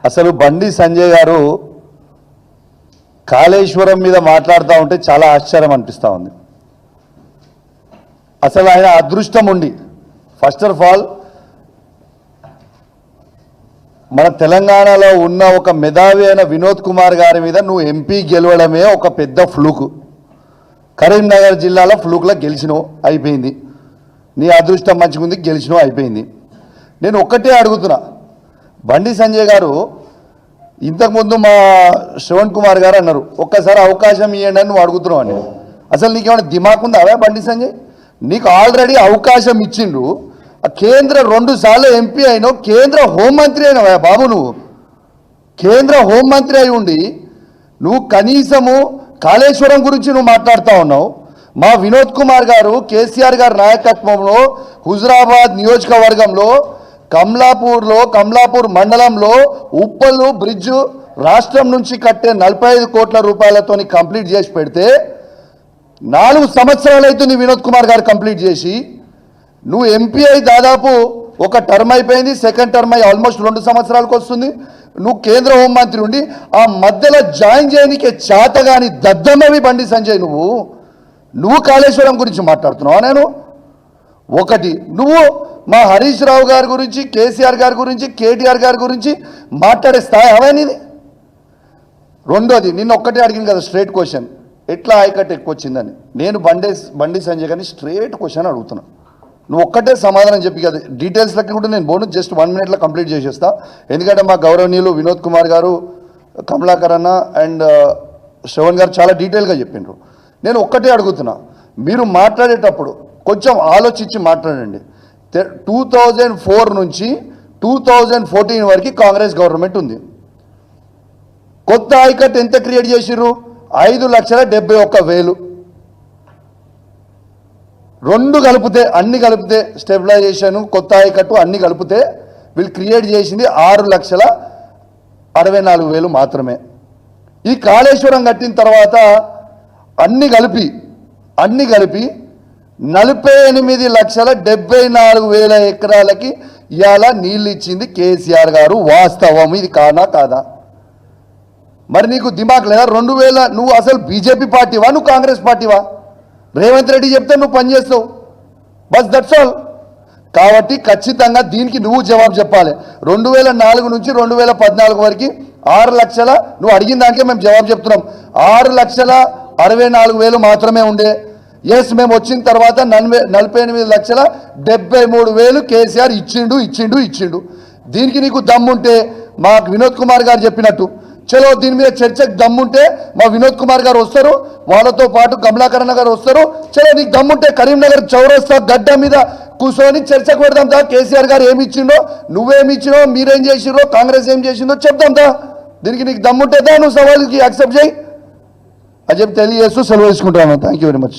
అసలు బండి సంజయ్ గారు కాళేశ్వరం మీద మాట్లాడుతూ ఉంటే చాలా ఆశ్చర్యం అనిపిస్తూ ఉంది. అసలు ఆయన అదృష్టం ఉండి ఫస్ట్ ఆఫ్ ఆల్ మన తెలంగాణలో ఉన్న ఒక మేధావి అయిన వినోద్ కుమార్ గారి మీద నువ్వు ఎంపీ గెలవడమే ఒక పెద్ద ఫ్లూకు. కరీంనగర్ జిల్లాలో ఫ్లూక్లో గెలిచినావు, అయిపోయింది. నీ అదృష్టం మంచిగుంది, గెలిచినావు, అయిపోయింది. నేను ఒక్కటే అడుగుతున్నా, బండి సంజయ్ గారు ఇంతకుముందు మా శ్రవణ్ కుమార్ గారు అన్నారు ఒక్కసారి అవకాశం ఇవ్వండి అని నువ్వు అడుగుతున్నావు అని. అసలు నీకేమైనా దిమాక్ ఉందా బండి సంజయ్? నీకు ఆల్రెడీ అవకాశం ఇచ్చిండ్రు. కేంద్ర 2 సార్లు ఎంపీ అయినావు, కేంద్ర హోంమంత్రి అయినావా బాబు. నువ్వు కేంద్ర హోంమంత్రి అయి ఉండి నువ్వు కనీసము కాళేశ్వరం గురించి నువ్వు మాట్లాడుతూ ఉన్నావు. మా వినోద్ కుమార్ గారు కేసీఆర్ గారి నాయకత్వంలో హుజురాబాద్ నియోజకవర్గంలో కమలాపూర్ మండలంలో ఉప్పల్ బ్రిడ్జ్ రాష్ట్రం నుంచి కట్టే 45 కోట్ల రూపాయలతో కంప్లీట్ చేసి పెడితే 4 సంవత్సరాలు అవుతుంది వినోద్ కుమార్ గారు కంప్లీట్ చేసి. నువ్వు ఎంపీ అయి దాదాపు ఒక టర్మ్ అయిపోయింది, సెకండ్ టర్మ్ అయి ఆల్మోస్ట్ 2 సంవత్సరాలకు వస్తుంది. నువ్వు కేంద్ర హోంమంత్రి ఉండి ఆ మధ్యలో జాయిన్ చేయడానికి చేతగాని దద్దమ్మవి బండి సంజయ్. నువ్వు కాళేశ్వరం గురించి మాట్లాడుతున్నావా? నేను ఒకటి, నువ్వు మా హరీష్ రావు గారి గురించి, కేసీఆర్ గారి గురించి, కేటీఆర్ గారి గురించి మాట్లాడే స్థాయి అవైనది. రెండోది, నిన్న ఒక్కటే అడిగింది కదా స్ట్రేట్ క్వశ్చన్, ఎట్లా ఆయకట్టు ఎక్కువ వచ్చిందని. నేను బండి సంజయ్ గారిని స్ట్రేట్ క్వశ్చన్ అడుగుతున్నా, నువ్వు ఒక్కటే సమాధానం చెప్పి కదా. డీటెయిల్స్లకి కూడా నేను బోను జస్ట్ 1 మినిట్లో కంప్లీట్ చేసేస్తా. ఎందుకంటే మా గౌరవనీయులు వినోద్ కుమార్ గారు, కమలాకర్ అన్న అండ్ శ్రవణ్ గారు చాలా డీటెయిల్గా చెప్పిండ్రు. నేను ఒక్కటే అడుగుతున్నా, మీరు మాట్లాడేటప్పుడు కొంచెం ఆలోచించి మాట్లాడండి. 2004 నుంచి 2014 వరకు కాంగ్రెస్ గవర్నమెంట్ ఉంది. కొత్త ఆయకట్టు ఎంత క్రియేట్ చేసిర్రు? 5,71,000. 2 కలిపితే, అన్ని కలిపితే, స్టెబిలైజేషన్, కొత్త ఆయకట్టు అన్ని కలిపితే వీళ్ళు క్రియేట్ చేసింది 6,64,000 మాత్రమే. ఈ కాళేశ్వరం కట్టిన తర్వాత అన్ని కలిపి 48,74,000 ఎకరాలకి ఇవాళ నీళ్ళు ఇచ్చింది కేసీఆర్ గారు. వాస్తవం ఇది, కానా కాదా? మరి నీకు దిమాక్ లేదా? 2000 నువ్వు అసలు బీజేపీ పార్టీవా, నువ్వు కాంగ్రెస్ పార్టీవా? రేవంత్ రెడ్డి చెప్తే నువ్వు పనిచేస్తావు, బస్ దట్స్ ఆల్. కాబట్టి ఖచ్చితంగా దీనికి నువ్వు జవాబు చెప్పాలి. 2004 నుంచి 2014 వరకు 6 లక్షల, నువ్వు అడిగిన దానికే మేము జవాబు చెప్తున్నాం, 6,64,000 మాత్రమే ఉండే. ఎస్, మేము వచ్చిన తర్వాత 48,73,000 కేసీఆర్ ఇచ్చిండు. దీనికి నీకు దమ్ముంటే మా వినోద్ కుమార్ గారు చెప్పినట్టు చలో దీని మీద చర్చకు దమ్ముంటే మా వినోద్ కుమార్ గారు వస్తారు, వాళ్ళతో పాటు కమలాకరణ గారు వస్తారు. చలో నీకు దమ్ముంటే కరీంనగర్ చౌరస్తా గడ్డ మీద కూర్చొని చర్చకు పెడదాం దా. కేసీఆర్ గారు ఏమి ఇచ్చిండో, నువ్వేమి ఇచ్చినో, మీరేం చేసిరో, కాంగ్రెస్ ఏం చేసిందో చెప్దాం దా. దీనికి నీకు దమ్ముంటే దా, నువ్వు సవాల్కి యాక్సెప్ట్ చేయి అని చెప్పి తెలియజేస్తూ సెలవు తీసుకుంటాను. Thank you very much.